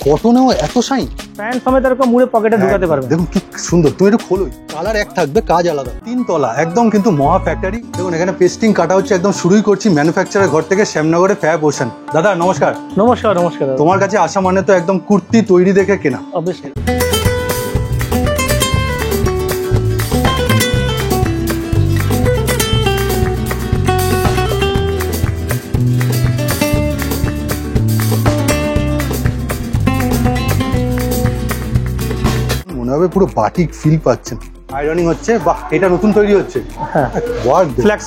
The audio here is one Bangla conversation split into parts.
কটনেও এত শাইন, প্যান্ট সমেত এরকম মুড়ে পকেটে ঢুকাতে পারবে। দেখুন কি সুন্দর, তুমি একটু খোলোই, কালার এক থাকবে, কাজ আলাদা। 3 তলা একদম কিন্তু মহা ফ্যাক্টরি। দেখুন এখানে পেস্টিং কাটা হচ্ছে, একদম শুরুই করছি ম্যানুফ্যাকচারের ঘর থেকে, শ্যামনগরে ফ্যাব ওশান। দাদা নমস্কার। নমস্কার। নমস্কার। তোমার কাছে আসা মানে তো একদম কুর্তি তৈরি দেখে কেনা। অবশ্যই। মনে হবে পুরো বাটিক ফিল পাচ্ছেন। আয়রনিং হচ্ছে, বাহ এটা নতুন তৈরি হচ্ছে। হ্যাঁ,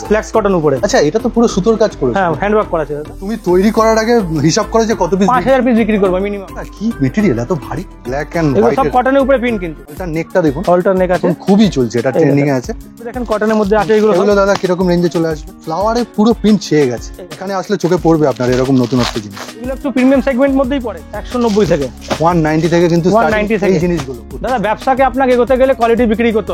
ফ্ল্যাক্স কটন উপরে। আচ্ছা, এটা তো পুরো সুতোর কাজ করেছে। হ্যাঁ, হ্যান্ডওয়ার্ক করা আছে দাদা। তুমি তৈরি করার আগে হিসাব করে যে কত পিস? 5000 পিস বিক্রি করব মিনিমাম। কি মেটেরিয়াল এত ভারী, ব্ল্যাক এন্ড এগুলো হোয়াইট, সব কটনের উপরে প্রিন্ট। কিন্তু এটা নেকটা দেখুন, অল্টার নেক আছে, খুবই চলছে, এটা ট্রেন্ডিং এ আছে। দেখেন কটনের মধ্যে আছে এগুলো। এগুলো দাদা কিরকম রেঞ্জে চলে আসবে? ফ্লাওয়ারে পুরো প্রিন্ট ছেয়ে গেছে, এখানে আসলে চোখে পড়বে আপনার এরকম নতুনত্ব জিনিস। এগুলো একটু প্রিমিয়াম সেগমেন্ট মধ্যেই পড়ে। 190 থেকে 190 থেকে কিন্তু 190 থেকে এই জিনিসগুলো। দাদা ব্যবসাকে আপনাকে এগোতে গেলে কোয়ালিটি বিক্রি করতে হবে।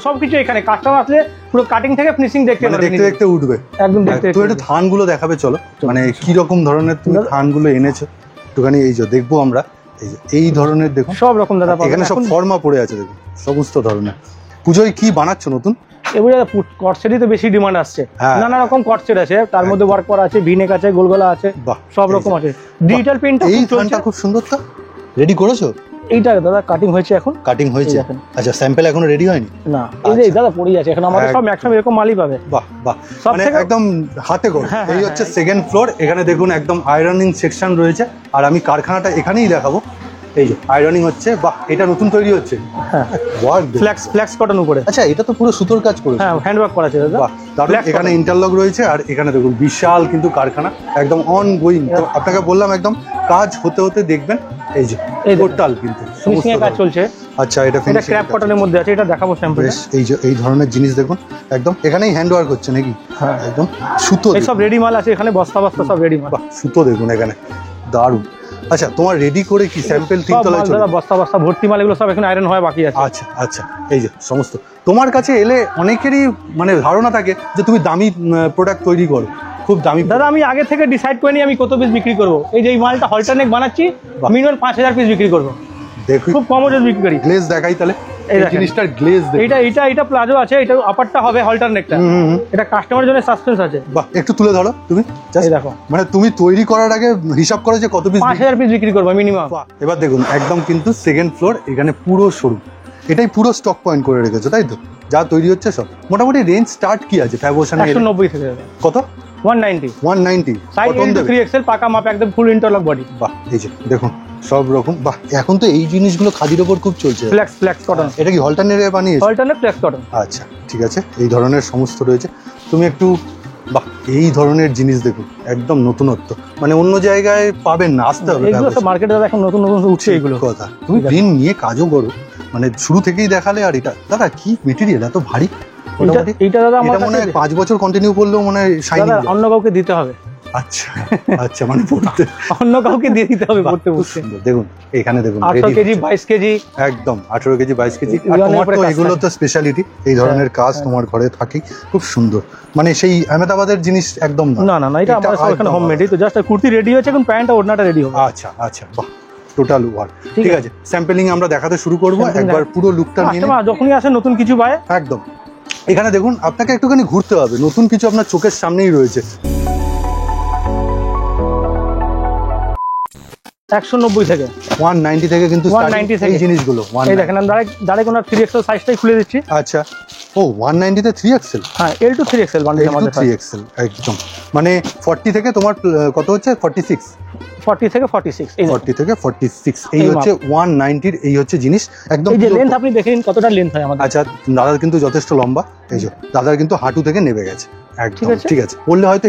সবকিছু এখানে কাস্টমার আসলে পুরো কাটিং থেকে ফিনিশিং দেখতে দেখতে উঠবে একদম। দেখতে তো একটু থানগুলো দেখাবে চলো, মানে কি রকম ধরনের তুমি থানগুলো এনেছো একটুখানি। এই যে দেখবো আমরা, এই যে এই ধরনের দেখুন সব রকম দাদা এখানে সব ফর্মা পড়ে আছে, দেখুন সমস্ত ধরনের। পুজোয় কি বানাচ্ছ নতুন? এবারে কটসেটই তো বেশি ডিমান্ড আসছে। নানা রকম কটসেট আছে, তার মধ্যে ওয়ার্ক করা আছে, ভিনেক আছে, গোলগলা আছে, সব রকম আছে। ডিজিটাল প্রিন্ট এই থানটা খুব সুন্দর। তো রেডি করেছো? এইটা দাদা কাটিং হয়েছে, এখন কাটিং হয়েছে। আচ্ছা, স্যাম্পল এখনো রেডি হয়নি? না, এই যে দাদা পড়ে আছে এখন। আমাদের সব ম্যাক্সিমাম এরকম মালই পাবে। বাহ বাহ, মানে একদম হাতে করে। এই হচ্ছে সেকেন্ড ফ্লোর, এখানে দেখুন একদম আয়রনিং সেকশন রয়েছে। আর আমি কারখানাটা এখানেই দেখাবো। এই যে আয়রনিং হচ্ছে, বাহ এটা নতুন তৈরি হচ্ছে। হ্যাঁ, ফ্ল্যাক্স কটন উপরে। আচ্ছা, এটা তো পুরো সুতোর কাজ করেছে। হ্যাঁ, হ্যান্ডওয়ার্ক করা আছে দাদা। বাহ দারুণ। এখানে ইন্টারলক রয়েছে, আর এখানে দেখুন বিশাল কিন্তু কারখানা, একদম অন গোয়িং। তো আপনাকে বললাম একদম কাজ হতে হতে দেখবেন। এই যে টোটাল কিন্তু ফিনিশিং এর কাজ চলছে। আচ্ছা, এটা ক্র্যাপ কটনের মধ্যে আছে, এটা দেখাবো স্যাম্পল। এই যে এই ধরনের জিনিস দেখুন, একদম এখানেই হ্যান্ডওয়ার্ক হচ্ছে নাকি? হ্যাঁ, একদম সুতো, এই সব রেডি মাল আছে এখানে, বস্তা সব রেডি মাল। বাহ, সুতো দেখুন এখানে, দারুণ। আচ্ছা, তোমার রেডি করে কি স্যাম্পল 3 তলায় চলে? দাদা বস্তা ভর্তি মাল, এগুলো সব এখন আয়রন হয় বাকি আছে। আচ্ছা আচ্ছা, এই যে সমস্ত তোমার কাছে এলে অনেকেরই মানে ধারণা থাকে যে তুমি দামি প্রোডাক্ট তৈরি করো, খুব দামি। দাদা আমি আগে থেকে ডিসাইড করে নিই আমি কত পিস বিক্রি করবো। এই যে এই মালটা হল্টারনেক বানাচ্ছি, মিনিমাম 5000 পিস বিক্রি করবো। দেখুন খুব কম ওজন বিক্রি করি। গ্লেজ দেখাই তাহলে, এই জিনিসটার গ্লেজ দেখুন। এটা প্লাজো আছে, এটা আপারটা হবে হল্টারনেকটা। এটা কাস্টমারের জন্য সাসপেন্স আছে। বাহ, একটু তুলে ধরো তুমি, এই দেখো। মানে তুমি তৈরি করার আগে হিসাব করে যে কত পিস? 5000 পিস বিক্রি করবো মিনিমাম। এবার দেখুন একদম কিন্তু সেকেন্ড ফ্লোর, এখানে পুরো শোরুম, এটাই পুরো স্টক পয়েন্ট করে রেখেছো তাই তো? যা তৈরি হচ্ছে সব মোটামুটি রেঞ্জ স্টার্ট কি আছে ফ্যাব ওশানে? 190 থেকে কত? 190 সাইজ 3XL পাকা মাপ, একদম ফুল ইন্টারলক বডি। বাহ, এই যে দেখুন সব রকম। বাহ, এখন তো এই জিনিসগুলো খাদির ওপর খুব চলছে। Flax cotton. এটা কি হল্টারনেট বানিয়েছে? হল্টারনেট ফ্ল্যাক্স কটন। আচ্ছা ঠিক আছে, এই ধরনের সমস্ত রয়েছে। তুমি একটু, বাহ এই ধরনের জিনিস দেখুন, একদম নতুনত্ব, মানে অন্য জায়গায় পাবেন না, আসতে হবে। এগুলো সব মার্কেটে এখন নতুন উঠছে এগুলো। কথা তুমি ঋণ নিয়ে কাজও করো, মানে শুরু থেকেই দেখালে। আর এটা দাদা কি মেটেরিয়াল এত ভারী? এটা দাদা আমার মনে হয় 5 বছর কন্টিনিউ করলেও মনে হয় শাইনিং। দাদা অন্য কাউকে দিতে হবে। আচ্ছা আচ্ছা, মানে পড়তে অন্য কাউকে দিয়ে দিতে হবে পড়তে বসতে। দেখুন এখানে দেখুন 18 কেজি 22 কেজি, একদম 18 কেজি 22 কেজি। আর তোমার তো এগুলো তো স্পেশালিটি, এই ধরনের কাজ তোমার ঘরে থাকেই, খুব সুন্দর। মানে সেই আহমেদাবাদের জিনিস একদম না। না, এটা আমাদের সব এখানে হোমমেডই। তো জাস্ট কুর্তি রেডি হয়েছে, এখন প্যান্ট আর ওড়নাটা রেডি হবে। আচ্ছা আচ্ছা, বাহ টোটাল ওয়ার্ক। ঠিক আছে, স্যাম্পলিং আমরা দেখাতে শুরু করব। একবার পুরো লুকটা নিয়ে যখনই আসে নতুন কিছু পায়। একদম এখানে দেখুন, আপনাকে একটুখানি ঘুরতে হবে, নতুন কিছু আপনার চোখের সামনেই রয়েছে। 190 থেকে 190 থেকে কিন্তু 190 থেকে এই জিনিসগুলো। এই দেখেন আমি ডাইরেক্ট ওনার 3XL সাইজটাই খুলে দিচ্ছি। আচ্ছা, ও 190 তে 3XL। হ্যাঁ, L2 3XL বান্ডিল আমাদের 3XL একদম। মানে 40 থেকে তোমার কত হচ্ছে? 46। 40 থেকে 46, এই 40 থেকে 46 এই হচ্ছে 190 এর। এই হচ্ছে জিনিস একদম। এই যে লেন্থ আপনি দেখেন কতটা লেন্থ হয় আমাদের। আচ্ছা, দাদার কিন্তু যথেষ্ট লম্বা। এই যে দাদার কিন্তু হাঁটু থেকে নেমে গেছে একদম। ঠিক আছে, বললে হয়তো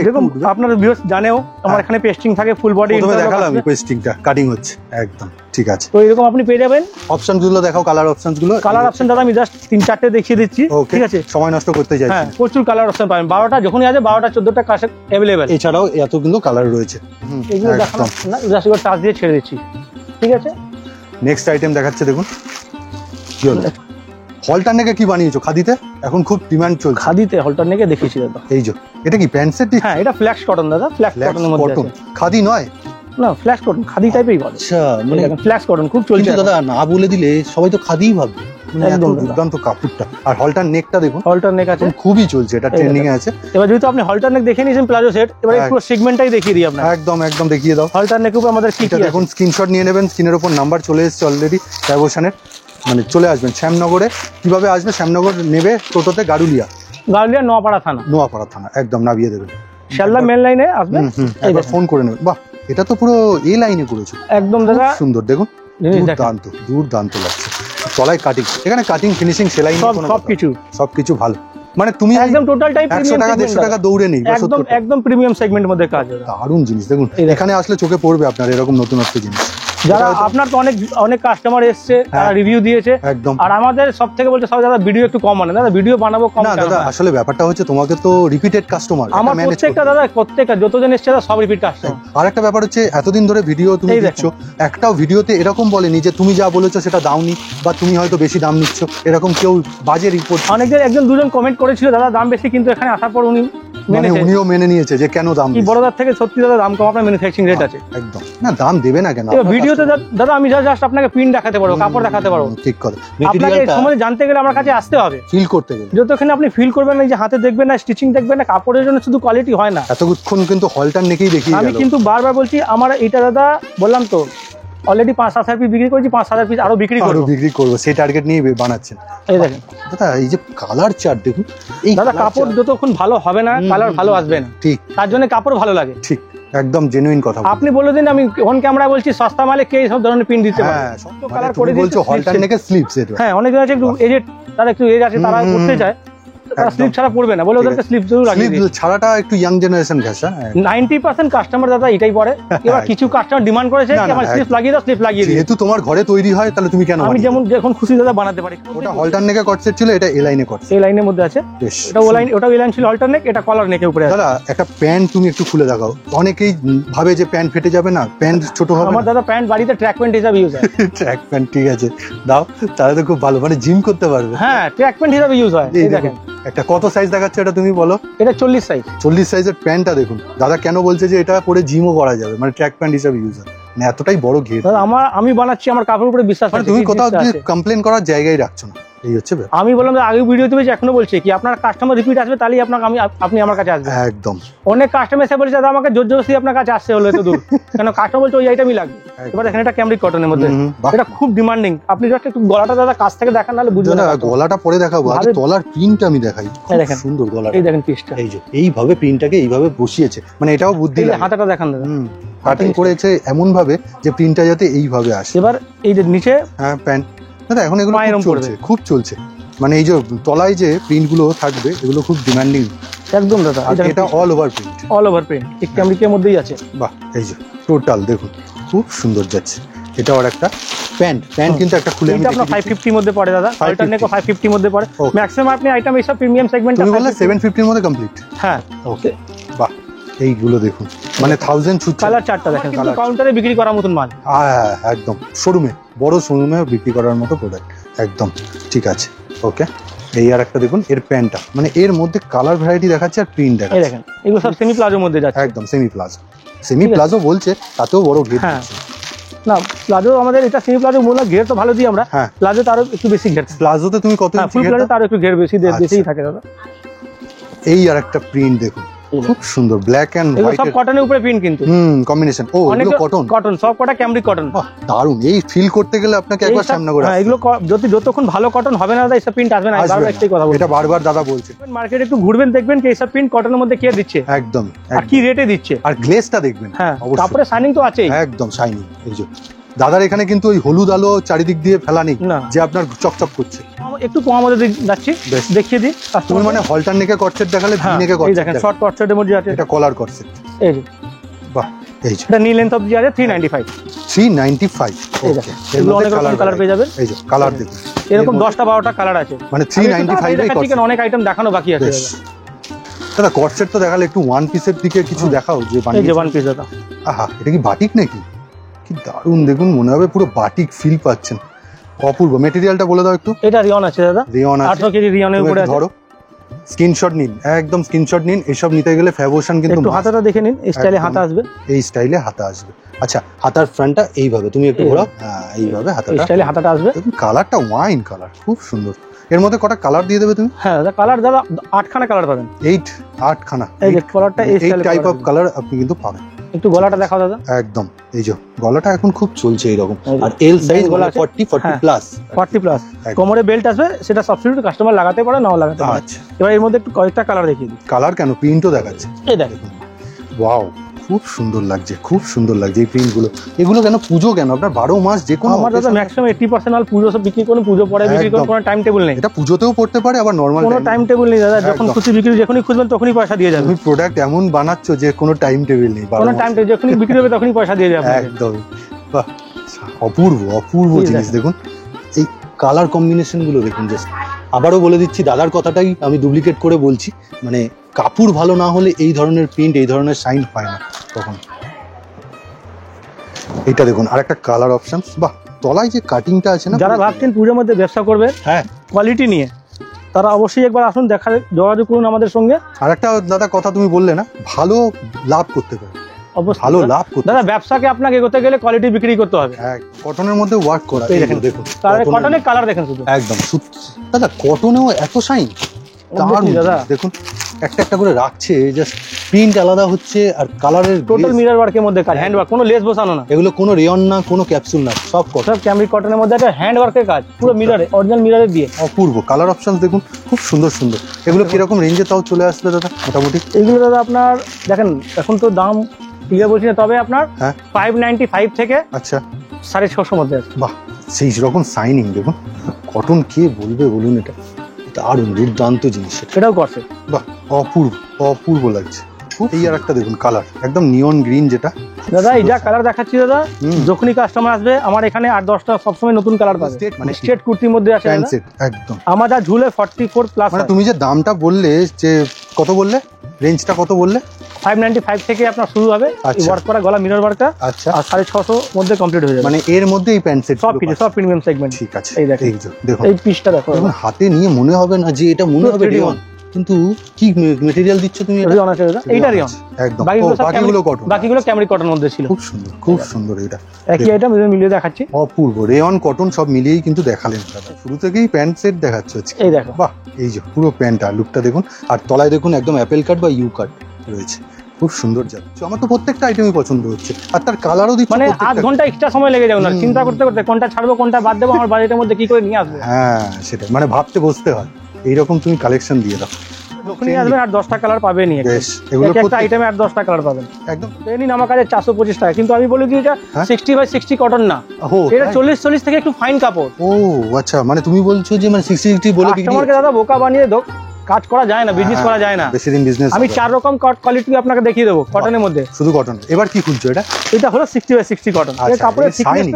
আপনার ভিউয়ার্স জানেও আমার এখানে পেস্টিং থাকে ফুল বডি। প্রথমে দেখালাম পেস্টিংটা, কাটিং হচ্ছে একদম। ঠিক আছে। তো এরকম আপনি পেয়ে যাবেন। অপশন গুলো দেখাও, কালার অপশন গুলো। কালার অপশন দাদা আমি জাস্ট 3-4টে দেখিয়ে দিচ্ছি, ঠিক আছে? সময় নষ্ট করতে যাচ্ছি। হ্যাঁ, প্রচুর কালার অপশন পাবেন। 12টা যখনই আছে 12টা 14টা কালার अवेलेबल। এছাড়াও এতগুলো কালার রয়েছে। এগুলো দেখানো না, জাস্ট একবার টাচ দিয়ে ছেড়ে দিচ্ছি, ঠিক আছে? নেক্সট আইটেম দেখাচ্ছে দেখুন, কি হলো? হলটার নেকে কি বানিয়েছো খাদিতে? এখন খুব ডিমান্ড চলছে খাদিতে হলটার নেকে দেখিয়েছি দাদা। এই যে এটা কি প্যান্ট সেট? হ্যাঁ, এটা ফ্ল্যাক্স কটন দাদা, ফ্ল্যাক্স কটনের মধ্যে আছে। খাদি নয় না, ফ্ল্যাক্স কটন, খাদি টাইপেরই বলে। আচ্ছা, মানে ফ্ল্যাক্স কটন খুব চলছে দাদা। না বলে দিলে সবাই তো খাদিই ভাববে। একদম দুর্দান্ত কাপড়টা। আর হলটার নেকটা দেখুন, হলটার নেক আছে, খুবই চলছে, এটা ট্রেন্ডিং এ আছে। এবার যেহেতু আপনি হলটার নেক দেখে নিয়েছেন প্লাজো সেট, এবার পুরো সেগমেন্টটাই দেখিয়ে দিই আপনাকে। একদম একদম দেখিয়ে দাও। হলটার নেক উপর আমাদের কি কি দেখুন, স্ক্রিনশট নিয়ে নেবেন। স্ক্রিনের উপর নাম্বার চলে এসেছে অলরেডি ফ্যাশনের। মানে চলে আসবেন শ্যামনগরে। কিভাবে আসবে? শ্যামনগর নেবে টোটোতে, গারুলিয়া নোয়াপাড়া থানা, নোয়াপাড়া থানা একদম নামিয়ে দেবেন। শিয়ালদা মেন লাইনে আসবেন, একবার ফোন করে নেবেন। বাহ, এটা তো পুরো এই লাইনে করেছো একদম দাদা, সুন্দর। দেখুন, দুর্দান্ত দুর্দান্ত লাগছে। তলায় কাটিং, এখানে কাটিং ফিনিশিং সেলাই সবকিছু ভালো। মানে তুমি একদম টোটাল টাইপ 100 টাকা 150 টাকা দৌড়ে নেই, একদম একদম প্রিমিয়াম সেগমেন্টের মধ্যে কাজ। দারুণ জিনিস দেখুন, এখানে আসলে চোখে পড়বে আপনার এরকম নতুনত্ব জিনিস। যারা আপনার তো অনেক কাস্টমার এসছে, তারা রিভিউ দিয়েছে একদম। আর আমাদের সবথেকে বলছে সব দাদা ভিডিও একটু কম বানান। দাদা ভিডিও বানাবো কম না দাদা, আসলে ব্যাপারটা হচ্ছে তোমাকে তো রিপিটেড কাস্টমার আমার প্রত্যেকটা যতজন এসছে সব রিপিট কাস্টমার। আর একটা ব্যাপার হচ্ছে, এতদিন ধরে ভিডিও তুমি দিচ্ছ, একটাও ভিডিওতে এরকম বলেনি যে তুমি যা বলেছো সেটা দাওনি বা তুমি হয়তো বেশি দাম নিচ্ছ, এরকম কেউ বাজে রিপোর্ট। অনেকজন একজন দুজন কমেন্ট করেছিল দাদা দাম বেশি, কিন্তু এখানে আসার পর উনিও মেনে নিয়েছে যে কেন দাম। কি বড়দার থেকে সত্যি দাদা দাম কম, আপনার ম্যানুফ্যাকচারিং রেট আছে একদম। না, দাম দেবে না কেন? ভিডিওতে দাদা আমি জাস্ট আপনাকে প্রিন্ট দেখাতে পারবো, কাপড় দেখাতে পারবো। ঠিক কথা। আপনাকে এই সময় জানতে গেলে আমার কাছে আসতে হবে, ফিল করতে গেলে। যতক্ষণ আপনি ফিল করবেন না, যে হাতে দেখবেন না, স্টিচিং দেখবেন না, কাপড়ের জন্য শুধু কোয়ালিটি হয় না। এতক্ষণ কিন্তু হলটার নেকেই দেখি। আমি কিন্তু বারবার বলছি, আমার এটা দাদা বললাম তো অলরেডি 5,000 পিস বিক্রি করেছি, 5,000 পিস আরো বিক্রি করবো, সেই টার্গেট নিয়ে বানাচ্ছেন। এই দেখেন দাদা, এই যে কালার চার্ট দেখুন। এই দাদা কাপড় যতক্ষণ ভালো হবে না, কালার ভালো আসবে না। ঠিক, তার জন্য কাপড় ভালো লাগে। ঠিক, একদম জেনুইন কথা। আপনি বলে দিন, আমি অন ক্যামেরা বলছি সস্তা মালে কে সব ধরনের পিন দিতে পারে। সব কালার করে বলছো হলটার নেকে স্লিপস। হ্যাঁ, অনেকজন আছে একটু এজেড, তারা একটু এজ আছে, তারা করতে চায়, তারা স্লিপ ছাড়া পড়বে না বলে ওদেরকে স্লিপ জরুর লাগিয়ে দিই। স্লিপ ছাড়াটা একটু ইয়াং জেনারেশন ঘাসা। 90% কাস্টমার দাদা এটাই পড়ে। এবার কিছু কাস্টমার ডিমান্ড করেছে যে আমার স্লিপ লাগিয়ে দাও, স্লিপ লাগিয়ে দিই। যেহেতু তোমার ঘরে তৈরি হয়, তাহলে তুমি কেন? আমি যখন খুশি দাদা বানাতে পারি। ওটা হলটার নেকে কট সেট ছিল, এটা এ লাইনে কট। এই লাইনের মধ্যে আছে, এটা ও লাইন, ওটা এই লাইন ছিল হলটার নেক, এটা কলার নেকের উপরে আছে। দাদা একটা প্যান্ট তুমি একটু খুলে দেখাও। অনেকেই ভাবে যে প্যান্ট ফেটে যাবে না, প্যান্ট ছোট হবে। আমার দাদা প্যান্ট বাড়িতে ট্র্যাক প্যান্ট হিসাবে ইউজ হয়। ট্র্যাক প্যান্ট, ঠিক আছে দাও, তাহলে তো খুব ভালো, মানে জিম করতে পারবে। হ্যাঁ, ট্র্যাক প্যান্ট হিসাবে ইউজ হয়। এই দেখেন একটা কত সাইজ দেখাচ্ছে এটা, তুমি বলো। এটা 40 সাইজ। 40 সাইজের প্যান্টটা দেখুন দাদা, কেন বলছে যে এটা পরে জিমও করা যাবে, মানে ট্র্যাক প্যান্ট হিসাবে ইউজ হয়। মানে এতটাই বড় ঘের। আমি বানাচ্ছি, আমার কাপড়ের উপরে বিশ্বাস আছে। তুমি কোথাও কমপ্লেন করার জায়গায় রাখছো না, এই হচ্ছে ব্যাপার। আমি বললাম আগে ভিডিওতে বলছি, এখনো বলছি কি আপনার কাস্টমার রিপিট আসবে, তাহলেই আপনি আমার কাছে আসবেন। একদম। অনেক কাস্টমার এসে বলছে দাদা আমাকে জোর জবরদস্তি আপনার কাছে আসতে হলো এত দূর, কেন কাস্টমার বলছে ওই আইটেমই লাগবে। এবার এখানে এটা ক্যামব্রিক কটনের মধ্যে, এটা খুব ডিমান্ডিং। আপনি জাস্ট একটু গলাটা দাদা কাছ থেকে দেখান, নাহলে বুঝবেন না। গলাটা পরে দেখাবো, আগে তলার প্রিন্টটা আমি দেখাই। দেখেন সুন্দর গলা, এই দেখেন পিসটা, এই যে এইভাবে প্রিন্টটাকে এইভাবে বসিয়েছে, মানে এটাও বুদ্ধি। হাতাটা দেখান দাদা, কাটিং করেছে এমন ভাবে যে প্রিন্টটা যাতে এইভাবে আসে। এবার এই যে নিচে, হ্যাঁ প্যান্ট দাদা এখন এগুলো খুব চলছে, মানে এই যে তলায় যে প্রিন্ট গুলো থাকবে, এগুলো খুব ডিমান্ডিং একদম দাদা। এটা all over print, all over print এই ক্যামব্রিকের মধ্যেই আছে। বাহ, এই যে টোটাল দেখুন খুব সুন্দর যাচ্ছে। এটা আর একটা প্যান্ট কিন্তু একটা খুলে, এটা আপনার 550 মধ্যে পড়ে দাদা। অল্টার নেকও 550 মধ্যে পড়ে। ম্যাক্সিমাম আপনি আইটেম এইসব প্রিমিয়াম সেগমেন্ট তুমি বললে 750 এর মধ্যে কমপ্লিট। হ্যাঁ, ওকে, বাহ, এইগুলো দেখুন, মানে 1000 ছুটছে। কালার চারটা দেখেন, কাউন্টারে বিক্রি করার মতন মাল। হ্যাঁ একদম, শোরুমে, বড় শোরুমে বিক্রি করার মতো প্রোডাক্ট একদম। ঠিক আছে, ওকে। এই আর একটা দেখুন, এর প্যান্টটা, মানে এর মধ্যে কালার ভ্যারাইটি দেখাচ্ছে আর প্রিন্ট দেখাচ্ছে। দেখেন এগুলো সব সেমি প্লাজোর মধ্যে যাচ্ছে। একদম সেমি প্লাজো বলছে, তাতেও বড় ঘের। না, প্লাজো আমাদের এটা সেমি প্লাজো, মূল ঘের তো ভালো দিই আমরা। প্লাজো তারও একটু বেশি ঘের। প্লাজোতে তুমি কত ইঞ্চি? ফুল প্লাজো তারও একটু ঘের বেশিই থাকে দাদা। এই আর একটা প্রিন্ট দেখুন, খুব সুন্দর, ব্ল্যাক এন্ড হোয়াইট, সব কটনের উপরে প্রিন্ট কিন্তু। কম্বিনেশন। ও এগুলো কটন সব কটা ক্যামব্রিক কটন। দারুন, এই ফিল করতে গেলে আপনাকে একবার সামনে করে। হ্যাঁ, এগুলো যতক্ষণ ভালো কটন হবে না দাদা, এইসব প্রিন্ট আসবে না। বারবার একটাই কথা বলছি, এটা বারবার দাদা বলছে। মার্কেটে একটু ঘুরবেন, দেখবেন কি এইসব প্রিন্ট কটনের মধ্যে কে দিচ্ছে। একদম, আর কি রেটে দিচ্ছে, আর গ্লেজটা দেখবেন। হ্যাঁ, তারপরে শাইনিং তো আছেই, একদম শাইনিং। এই যে দাদার এখানে কিন্তু ওই হলুদ আলো চারিদিক দিয়ে ফেলা নেই যে আপনার চকচক করছে। একটু কম আমাদের যাচ্ছি, দেখিয়ে দিই। তুমি মানে হলটার নেকে কটসেট দেখালে, নেকে কটসেট দেখেন, শর্ট কটসেটের মধ্যে আছে। এটা কলার কটসেট। এই যে, বাহ, এই যে এটা নি লেন্থ অবধি আছে 395। 395 এই দেখেন এগুলো অনেক রকম কালার পেয়ে যাবেন। এই যে কালার দেখুন এরকম 10টা 12টা কালার আছে, মানে 395 এর চিকেন অনেক আইটেম দেখানো বাকি আছে দাদা। কট সেট তো দেখালে, একটু ওয়ান পিসের দিকে কিছু দেখাও যে এই যে ওয়ান পিস দাদা। আহা, এটা কি বাটিক নাকি? কি দারুণ দেখুন, মনে হবে পুরো বাটিক ফিল পাচ্ছেন। অপূর্ব। মেটেরিয়ালটা বলে দাও একটু। এটা রিয়ন আছে দাদা, রিয়ন আছে, 18 কেজি রিয়নের উপরে আছে। ধরো স্ক্রিনশট নিন, একদম স্ক্রিনশট নিন। এসব নিতে গেলে ফ্যাবোশন কিন্তু একটু হাতাটা দেখে নিন, এই স্টাইলে হাতা আসবে, এই স্টাইলে হাতা আসবে। আচ্ছা, হাতার ফ্রন্টটা এইভাবে তুমি একটু ঘোরাও, হ্যাঁ এইভাবে হাতাটা, এই স্টাইলে হাতাটা আসবে। কালারটা ওয়াইন কালার, খুব সুন্দর। এর মধ্যে কটা কালার দিয়ে দেবে তুমি? হ্যাঁ দাদা, কালার দাদা 8খানা কালার পাবেন। 8 খানা। এই যে কালারটা এই স্টাইলে টাইপ অফ কালার আপনি কিন্তু পাবেন। একটু গলাটা দেখাও দাদা। একদম, এই যে গলাটা এখন খুব চলছে এইরকম। আর এল সাইজ গলা 40 প্লাস, 40 প্লাস। কোমরে বেল্ট আসবে, সেটা সাবস্টিটিউট কাস্টমার লাগাতে পারে, নাও লাগাতে পারে। আচ্ছা, এবার এর মধ্যে একটু কয়েকটা কালার দেখিয়ে দিই। কালার কেন, প্রিন্টও দেখাচ্ছে। এই দেখুন, ওয়াও, খুব সুন্দর লাগছে, খুব সুন্দর লাগছে এই প্রিন্ট গুলো। এগুলো কেন, পুজো কেন? আপনার 12 মাস যে কোনো। আমার দাদা ম্যাক্সিমাম 80% মাল পুজো সব বিক্রি করুন, পুজো পরে বিক্রি করুন, কোনো টাইম টেবিল নেই। এটা পুজোতেও পড়তে পারে, আবার নরমাল কোনো টাইম টেবিল নেই দাদা, যখন খুশি বিক্রি, যখনই খুঁজবেন তখনই পয়সা দিয়ে যাবে। তুমি প্রোডাক্ট এমন বানাচ্ছো যে কোনো টাইম টেবিল নেই, কোনো টাইম টেবিল, যখনই বিক্রি হবে তখনই পয়সা দিয়ে যাবে। একদম। বাহ, অপূর্ব অপূর্ব জিনিস দেখুন। এই কালার কম্বিনেশন গুলো দেখুন জাস্ট। আবারও বলে দিচ্ছি, দাদার কথাটাই আমি ডুপ্লিকেট করে বলছি, মানে কাপড় ভালো না হলে এই ধরনের প্রিন্ট, এই ধরনের শাইন হয় না তখন। এটা দেখুন আরেকটা কালার অপশন। বাহ, তলায় যে কাটিংটা আছে না, যারা ভাবছেন পুজোর মধ্যে ব্যবসা করবে হ্যাঁ কোয়ালিটি নিয়ে, তারা অবশ্যই একবার আসুন, দেখা যোগাযোগ করুন আমাদের সঙ্গে। আরেকটা দাদা কথা তুমি বললে না, ভালো লাভ করতে পারে, অবশ্যই ভালো লাভ করতে দাদা। ব্যবসাকে আপনাকে এগোতে গেলে কোয়ালিটি বিক্রি করতে হবে। হ্যাঁ, কটনের মধ্যে ওয়ার্ক করা। এই দেখুন, দেখুন কটনের কালার দেখেন শুধু, একদম দাদা। কটনেও এত শাইন, দাদা দেখুন একটা একটা করে রাখছে, জাস্ট প্রিন্ট আলাদা হচ্ছে আর কালারের টোটাল মিরর ওয়ার্কের মধ্যে কাজ, হ্যান্ড ওয়ার্ক, কোনো লেস বসানো না। এগুলো কোনো রেয়ন না, কোনো ক্যাপসুল না, সব কটন। সব ক্যামরিক কটনের মধ্যে একটা হ্যান্ড ওয়ার্কের কাজ, পুরো মিররে, অরিজিনাল মিররে দিয়ে। অপূর্ব কালার অপশনস দেখুন, খুব সুন্দর সুন্দর। এগুলো কিরকম রেঞ্জে তাও চলে আসবে দাদা মোটামুটি? এগুলো দাদা আপনার দেখেন, এখন তো দাম ঠিক বলছি না, তবে আপনার 595 থেকে আচ্ছা 650 মধ্যে আছে। বাহ, সেই রকম সাইনিং দেখুন। কটন কে বলবে বলুন, এটা দারুণ দুর্দান্ত জিনিস। সেটাও করছে, বাহ, অপূর্ব অপূর্ব লাগছে। এই আর একটা দেখুন কালার, একদম নিয়ন গ্রিন যেটা। দাদা এই যা কালার দেখাচ্ছি দাদা, যখনই কাস্টমার আসবে আমার এখানে 8-10টা সবসময় নতুন কালার পাবে। মানে স্ট্রেট কুর্তির মধ্যে আছে একদম। আমার যা ঝুলে 44 প্লাস। মানে তুমি যে দামটা বললে, যে কত বললে, রেঞ্জটা কত বললে? 595 থেকে আপনার শুরু হবে ওয়ার্ক করা গলা মিরর ওয়ার্কটা। আচ্ছা, আর 650 মধ্যে কমপ্লিট হয়ে যাবে। মানে এর মধ্যে এই প্যান্ট সেট সব কিছু, সব প্রিমিয়াম সেগমেন্ট। ঠিক আছে, এই দেখেন, দেখুন এই পিসটা দেখো, দেখুন হাতে নিয়ে মনে হবে না যে এটা, মনে হবে রিয়ন, কিন্তু কি মেটেরিয়াল দিচ্ছ তুমি? রিয়ন আছে দাদা, এইটা রিয়ন একদম। বাকিগুলো কটন, বাকিগুলো ক্যামরিক কটন মধ্যে ছিল। খুব সুন্দর, খুব সুন্দর। এটা একই আইটেম মিলিয়ে দেখাচ্ছি। অপূর্ব রেয়ন কটন সব মিলিয়েই কিন্তু দেখালেন দাদা। শুরু থেকেই প্যান্ট সেট দেখাচ্ছে হচ্ছে। এই দেখো, বাহ, এই যে পুরো প্যান্টটা লুকটা দেখুন। আর তলায় দেখুন একদম অ্যাপেল কাট বা ইউ কাট রয়েছে, খুব সুন্দর যাচ্ছে। আমার তো প্রত্যেকটা আইটেমই পছন্দ হচ্ছে, আর তার কালারও দিচ্ছে। মানে 8 ঘন্টা এক্সট্রা সময় লেগে যাবে না চিন্তা করতে করতে, কোনটা ছাড়বো কোনটা বাদ দেবো, আমার বাজেটের মধ্যে কি করে নিয়ে আসবো। হ্যাঁ, সেটা মানে ভাবতে বসতে হয়। এইরকম তুমি কালেকশন দিয়ে দাও, যখনই আসবেন 8-10টা কালার পাবেন। এগুলো একটা আইটেমে 8-10টা কালার পাবেন একদম। নিন আমার কাছে 425 টাকা, কিন্তু আমি বলি যে এটা 60/60 কটন না, এটা 40 থেকে একটু ফাইন কাপড়। ও আচ্ছা, মানে তুমি বলছো যে মানে 60 বলে বিক্রি। কাস্টমারকে দাদা বোকা বানিয়ে কাজ করা যায় না, বিজনেস করা যায় না, বেশি দিন বিজনেস। আমি 4 রকম কোয়ালিটি আপনাকে দেখিয়ে দেবো কটনের মধ্যে। শুধু কটন? এবার কি খুলছো এটা? এটা হলো 60/60 কটন। এর কাপড়ের থিকনেস,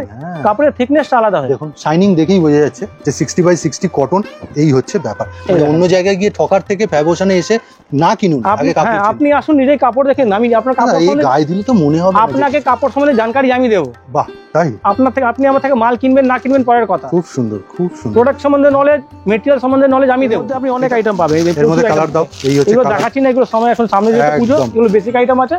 কাপড়ের থিকনেসটা আলাদা হয়। দেখুন শাইনিং দেখেই বোঝা যাচ্ছে যে 60/60 কটন। এই হচ্ছে ব্যাপার। মানে অন্য জায়গায় গিয়ে ঠকার থেকে ফ্যাবোশনে এসে না কিনুন, আগে কাপড়। হ্যাঁ, আপনি আসুন, নিজেই কাপড় দেখেন, আমি আপনার কাপড় সম্বন্ধে গায়ে দিলে তো মনে হবে আপনাকে কাপড় সম্বন্ধে জানকারি আমি দেবো। বাহ, তাই? আপনার থেকে, আপনি আমার থেকে মাল কিনবেন না কিনবেন পরের কথা। খুব সুন্দর, খুব সুন্দর। প্রোডাক্ট সম্বন্ধে নলেজ, মেটেরিয়াল সম্বন্ধে নলেজ আমি দেবো। আপনি অনেক আইটেম পাবেন। এর মধ্যে কালার দাও। এই হচ্ছে এগুলো দেখাচ্ছি না, এগুলো সময় এখন সামনে যেতে পুজো, এগুলো বেসিক আইটেম আছে,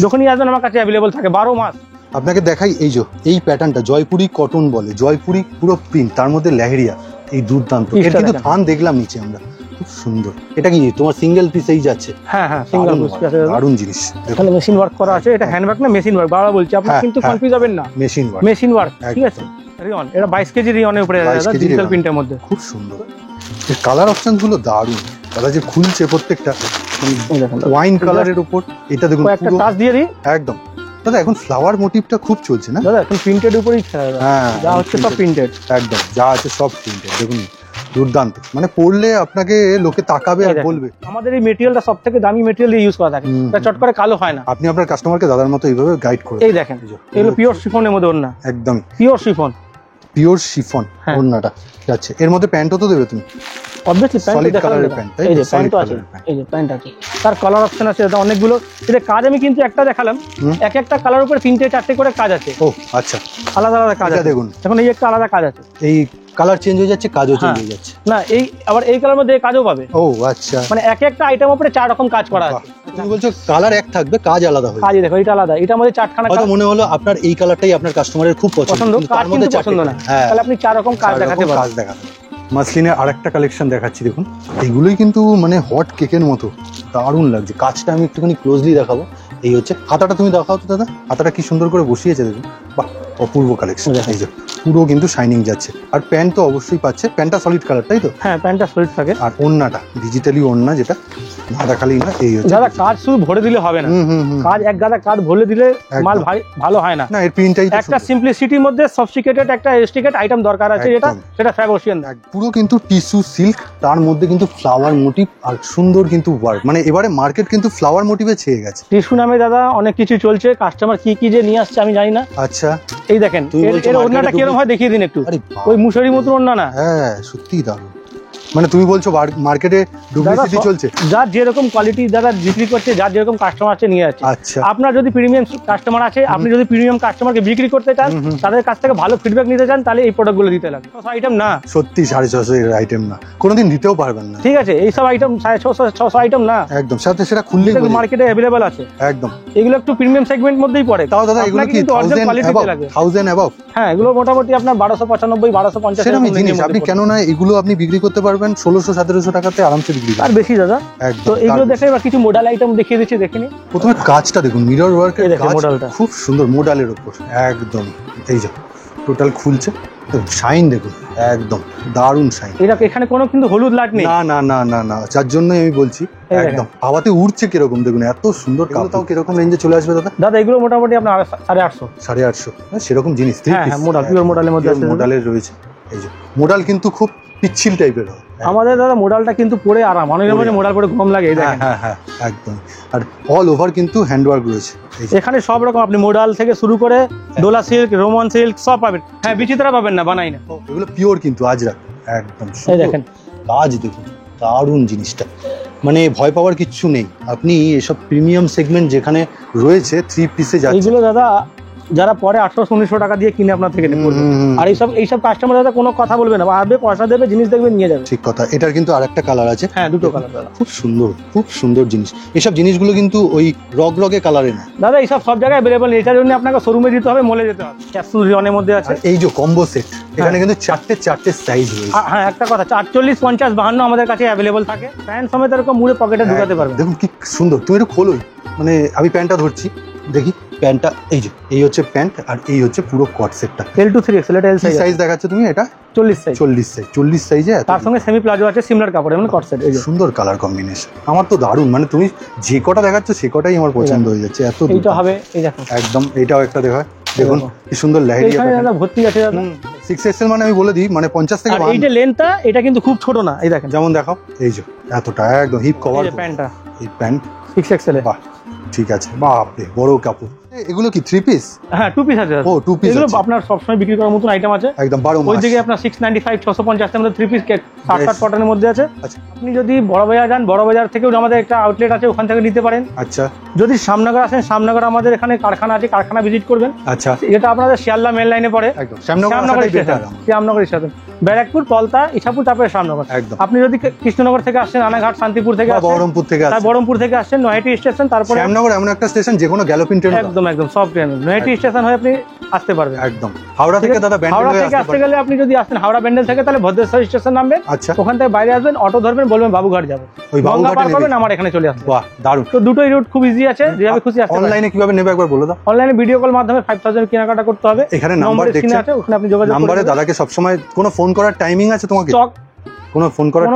যখনই আসবেন আমার কাছে অ্যাভেলেবল থাকে 12 মাস। আপনাকে দেখাই এই যে এই প্যাটার্নটা জয়পুরি কটন বলে, জয়পুরি পুরো প্রিন্ট, তার মধ্যে লেহেরিয়া, এই দুর্দান্ত। এর কিন্তু থান দেখলাম নিচে আমরা, খুব সুন্দর। এটা কি তোমার সিঙ্গেল পিসেই যাচ্ছে? হ্যাঁ হ্যাঁ, সিঙ্গেল পিস আছে, দারুণ জিনিস। এখানে মেশিন ওয়ার্ক করা আছে, এটা হ্যান্ড ওয়ার্ক না মেশিন ওয়ার্ক, বারবার বলছি, আপনি কিন্তু কনফিউজ হবেন না। মেশিন ওয়ার্ক, মেশিন ওয়ার্ক, ঠিক আছে। রিয়ন, এটা 22 কেজি রিয়নের উপরে আছে, ডিজিটাল প্রিন্টের মধ্যে, খুব সুন্দর। এর কালার অপশন গুলো দারুণ, দাদা যে খুলছে প্রত্যেকটা ওয়াইন কালারের উপর। এটা দেখুন একটা টাচ দিয়ে দিই একদম। দাদা এখন ফ্লাওয়ার মোটিভটা খুব চলছে না দাদা? এখন প্রিন্টেড উপরেই খেলা, হ্যাঁ, যা হচ্ছে সব প্রিন্টেড, একদম যা আছে সব প্রিন্টেড। দেখুন দুর্দান্ত, মানে পরলে আপনাকে লোকে তাকাবে আর বলবে। আমাদের এই মেটেরিয়ালটা সবথেকে দামি মেটেরিয়াল ইউজ করা থাকে, এটা চট করে কালো হয় না। আপনি আপনার কাস্টমারকে দাদার মতো এইভাবে গাইড করে। এই দেখেন এগুলো পিওর শিফনের মধ্যে ওড়না, একদম পিওর শিফন, পিওর শিফন ওড়নাটা যাচ্ছে। এর মধ্যে প্যান্টও তো দেবে তুমি? অবভিয়াসলি প্যান্ট সলিড দেখালাম, কালারের প্যান্ট, এই যে প্যান্ট আছে, এই যে প্যান্ট আছে, তার কালার অপশন আছে দাদা অনেকগুলো। এটা কাজ আমি কিন্তু একটা দেখালাম, এক একটা কালার উপরে 3টে 4টে করে কাজ আছে। ও আচ্ছা, আলাদা আলাদা কাজ আছে। দেখুন এখন এই একটা আলাদা কাজ আছে, এই কালার চেঞ্জ হয়ে যাচ্ছে, কাজও চেঞ্জ হয়ে যাচ্ছে। না এই আবার এই কালার মধ্যে কাজও পাবে। ও আচ্ছা, মানে এক একটা আইটেম উপরে 4 রকম কাজ করা আছে। তুমি বলছো কালার এক থাকবে, কাজ আলাদা হবে। কাজই দেখো এটা আলাদা, এটার মধ্যে 4খানা কাজ। মনে হলো আপনার এই কালারটাই আপনার কাস্টমারের খুব পছন্দ, কাজ কিন্তু পছন্দ না, তাহলে আপনি 4 রকম কাজ দেখাতে পারেন। কাজ দেখাতে মাসলিনের আরেকটা কালেকশন দেখাচ্ছি, দেখুন এগুলোই কিন্তু মানে হট কেকের মতো দারুণ লাগছে। কাজটা আমি একটুখানি ক্লোজলি দেখাবো। এই হচ্ছে হাতাটা, তুমি দেখাও তো দাদা, হাতাটা কি সুন্দর করে বসিয়েছে দেখুন, বাহ অপূর্ব কালেকশন। এই যে পুরো কিন্তু শাইনিং যাচ্ছে, আর প্যান্ট তো অবশ্যই পাচ্ছে। প্যান্টটা সলিড কালার, তাই তো? হ্যাঁ প্যান্টটা সলিড থাকে। আর ওড়নাটা ডিজিটালি ওড়না, যেটা গাদা খালি না। এই হচ্ছে দাদা কাজ শুধু ভরে দিলে হবে না, কাজ এক গাদা কাজ ভরে দিলে মাল ভালো হয় না। না এর প্রিন্টটাই একটা সিম্পলিসিটির মধ্যে সফিস্টিকেটেড একটা এস্টিকেট আইটেম দরকার আছে, যেটা সেটা ফ্যাবশিয়ান। পুরো কিন্তু টিস্যু সিল্ক, তার মধ্যে কিন্তু ফ্লাওয়ার মোটিভ আর সুন্দর কিন্তু ওয়ার্ক। মানে এবারে মার্কেট কিন্তু ফ্লাওয়ার মোটিভে ছেয়ে গেছে। টিস্যু নামে দাদা অনেক কিছু চলছে, কাস্টমার কি কি যে নিয়ে আসছে আমি জানি না। আচ্ছা এই দেখেন এর ওড়নাটা কিরকম হয় দেখিয়ে দিন একটু। ওই মুশারি মতো ওড়না না? হ্যাঁ সত্যিই দারুণ। মানে তুমি বলছো মার্কেটে ডুপ্লিসিটি চলছে? যার যেরকম কোয়ালিটি দাদা বিক্রি করছে, যার যেরকম কাস্টমার আছে নিয়ে আছে। আচ্ছা, আপনার যদি প্রিমিয়াম কাস্টমার আছে, আপনি যদি প্রিমিয়াম কাস্টমারকে বিক্রি করতে চান, তাদের কাছ থেকে ভালো ফিডব্যাক নিতে চান, তাহলে এই প্রোডাক্টগুলো দিতে লাগবে। 600 আইটেম না, সত্যি 650 এর আইটেম না, কোনোদিন দিতেও পারবেন না। ঠিক আছে, এইসব আইটেম 650 আইটেম না, একদম সাথে সেটা খুললেই মার্কেটে अवेलेबल আছে। একদম এগুলো একটু প্রিমিয়াম সেগমেন্ট মধ্যেই পড়ে। তাও দাদা এগুলো কি 1000 অ্যাবাভ? হ্যাঁ এগুলো মোটামুটি আপনার 1295 1250 সেরকম জিনিস। আপনি কেন না এগুলো আপনি বিক্রি করতে পারবেন 1600-1700 টাকাতে আরামসে বিক্রি করতে। আর বেশি দাদা। তো এগুলো দেখে এবার কিছু মডেল আইটেম দেখিয়ে দিচ্ছি, দেখিনি। প্রথমে কাজটা দেখুন, মিরর ওয়ার্কের কাজ, মডেলটা খুব সুন্দর মডেলের উপর একদম। এই যে টোটাল খুলছে, শাইন দেখুন একদম দারুণ শাইন। এটা এখানে কোনো কিন্তু হলুদ লাইট নেই। না না না না না, যার জন্যই আমি বলছি একদম হাওয়াতে উড়ছে কিরকম দেখুন, এত সুন্দর। তাও কিরকম রেঞ্জে চলে আসবে দাদা? দাদা এগুলো মোটামুটি আপনার 850 850 সেরকম জিনিস। হ্যাঁ মডেল পিওর মডেলের মধ্যে আছে, মডেলের রয়েছে। এই যে মডেল কিন্তু খুব পিচ্ছিল টাইপের হয় আমাদের দাদা। মডেলটা কিন্তু পরে আরাম, অনেকের মধ্যে মডেল পরে গরম লাগে। এই দেখেন হ্যাঁ হ্যাঁ একদম। আর অল ওভার কিন্তু হ্যান্ড ওয়ার্ক রয়েছে এখানে, সব রকম আপনি মডেল থেকে শুরু করে ডোলা সিল্ক, রোমান সিল্ক সব পাবেন। হ্যাঁ বিচিত্রা পাবেন না, বানাই না। এগুলো পিওর কিন্তু আজরাক একদম। এই দেখেন কাজ দেখুন দারুণ জিনিসটা, মানে ভয় পাওয়ার কিচ্ছু নেই। আপনি এসব প্রিমিয়াম সেগমেন্ট যেখানে রয়েছে 3 পিসে যাচ্ছে, এইগুলো দাদা যারা পরে 800-1900 টাকা দিয়ে কিনে আপনার থেকে নেবে। আর এইসব কাস্টমার দাদা কোনো কথা বলবে না, আসবে পয়সা দেবে, জিনিস দেখবে, নিয়ে যাবে। ঠিক কথা। এটার কিন্তু আরেকটা কালার আছে। হ্যাঁ দুটো কালার দাদা, খুব সুন্দর, খুব সুন্দর জিনিস। এসব জিনিসগুলো কিন্তু ওই রগে কালারে না দাদা, এইসব সব জায়গায় अवेलेबल। এটার জন্য আপনাকে শোরুমে যেতে হবে, মলে যেতে হবে। ক্যাপসুল রিয়নের মধ্যে আছে। এই যে কম্বো সেট, এখানে কিন্তু চারটে সাইজ রয়েছে। হ্যাঁ একটা কথা, 48, 50, 52 আমাদের কাছে अवेलेबल থাকে। প্যান্ট সমেত এরকম মুড়ে পকেটে ঢুকাতে পারবে। দেখুন কি সুন্দর। তুমি একটু খোলোই, মানে আমি প্যান্টটা ধরছি দেখি। প্যান্টটা এই যে, এই হচ্ছে প্যান্ট, আর এই হচ্ছে পুরো কট সেটটা। L to 3XL, এটা L সাইজ দেখাচ্ছে তুমি? এটা 40 সাইজ। 40 সাইজে। তার সঙ্গে সেমি প্লাজো আছে, সিমিলার কাপড়ে, মানে কট সেট। এই যে সুন্দর কালার কম্বিনেশন, আমার তো দারুণ। মানে তুমি যে কটা দেখাচ্ছ সে কটাই আমার পছন্দ হয়ে যাচ্ছে। এত এইটা হবে, এই দেখো একদম। এইটাও একটা দেখা, দেখুন কি সুন্দর লেহেরিয়া। এখানে দাদা ভর্তি আছে দাদা। 6XL মানে আমি বলে দিই, মানে 50 থেকে 52। এই যে লেন্থটা, এটা কিন্তু খুব ছোট না। এই দেখেন যেমন দেখাও, এই যে এতটা একদম হিপ কভার। এই প্যান্টটা, এই প্যান্ট 6XL এ। বাহ ঠিক আছে, বাপরে বড় কাপড়। এগুলো কি 3 পিস? হ্যাঁ 2 পিস আছে। ও 2 পিস। এগুলো আপনার সবসময় বিক্রি করার মতন আইটেম আছে একদম 12 মাস। ওইদিকে আপনার 695 650 এর মধ্যে 3 পিস 60 কটনের মধ্যে আছে। আচ্ছা, আপনি যদি বড় বাজার যান, বড় বাজার থেকেও আমাদের একটা আউটলেট আছে, ওখান থেকে নিতে পারেন। আচ্ছা। যদি শ্যামনগর আসেন, শ্যামনগর আমাদের এখানে কারখানা আছে, কারখানা ভিজিট করবেন। আচ্ছা, এটা আপনাদের শিয়ালদা মেল লাইনে পড়ে। একদম শ্যামনগর স্টেশন, ব্যারাকপুর, পলতা, ইছাপুর, তারপরে শ্যামনগর। একদম। আপনি যদি কৃষ্ণনগর থেকে আসছেন, রানাঘাট, শান্তিপুর থেকে আসেন, বহরমপুর থেকে আসছেন, নয়াটি স্টেশন, তারপরে শ্যামনগর এমন একটা স্টেশন যে কোনো গ্যালোপিন ট্রেন। একদম একদম সব ট্রেন নয়াটি স্টেশন হয়ে আপনি আসতে পারবেন। একদম। হাওড়া থেকে দাদা ব্যান্ডেল হাওড়া থেকে আসতে গেলে আপনি যদি আসেন হাওড়া ব্যান্ডেল থেকে, তাহলে ভদ্রেশ্বর স্টেশন নামবেন। আচ্ছা। ওখান থেকে বাইরে আসবেন, অটো ধরবেন, বলবেন বাবুঘাট যাবো, ওই বাবুঘাট পার করবেন, আমার এখানে চলে আসবেন। বাহ দারুণ। তো দুটোই রুট খুব ইজি আছে, যেভাবে খুশি আসতে পারেন। অনলাইনে কিভাবে নেবে একবার বলে দাও। অনলাইনে ভিডিও কল মাধ্যমে 5000 কেনাকাটা করতে হবে। এখানে নাম্বার দেখছেন, ওখানে আপনি যোগাযোগ করবেন। নম্বরে দাদাকে সবসময় কোনো ফোন করার টাইমিং আছে তোমাকে? কোনো ফোন করার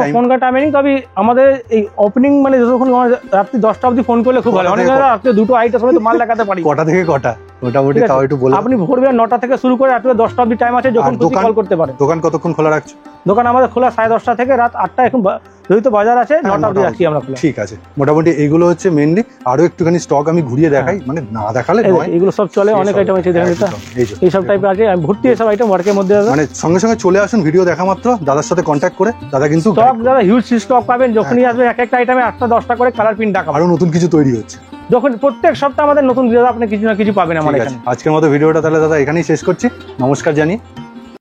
টাইমিং, তবে আমাদের এই ওপেনিং মানে যতক্ষণ রাত্রি 10টা অবধি ফোন করলে খুব ভালো। অনেক রাত্রে 2টো আইটার সময় তো মাল দেখাতে পারি। কটা থেকে কটা? মোটামুটি ঠিক আছে? তাও একটু বলে আপনি ভোরবেলা 9টা থেকে শুরু করে রাত 10টা অবধি টাইম আছে, যখন আর খুশি দোকান- কল করতে পারেন। দোকান কতক্ষণ খোলা রাখছো? দোকান আমাদের খোলা 10:30 থেকে রাত 8টা, এখন যেহেতু বাজার আছে 9টা অবধি রাখছি আমরা খোলা। ঠিক আছে, মোটামুটি এইগুলো হচ্ছে মেনলি। আরো একটুখানি স্টক আমি ঘুরিয়ে দেখাই, মানে না দেখালে এই নয়। এগুলো সব চলে, অনেক এই সব, আইটেম আছে দেখেন, একদম, এই যে। এইসব টাইপের আছে, আমি ভর্তি এসব আইটেম ওয়ার্কের মধ্যে দাদা। মানে সঙ্গে সঙ্গে চলে আসুন, ভিডিও দেখা মাত্র দাদার সাথে কন্ট্যাক্ট করে, দাদা কিন্তু স্টক দাদা হিউজ স্টক পাবেন, যখনই আসবে এক একটা আইটেমে 8টা 10টা করে কালার প্রিন্ট দেখাবো। আরো নতুন কিছু তৈরি হচ্ছে। যখন প্রত্যেক সপ্তাহে আমাদের নতুন দাদা আপনি কিছু না কিছু পাবেন আমার ঠিক এখানে। আছে, আজকের মতো ভিডিওটা তাহলে দাদা এখানেই শেষ করছি। নমস্কার জানিয়ে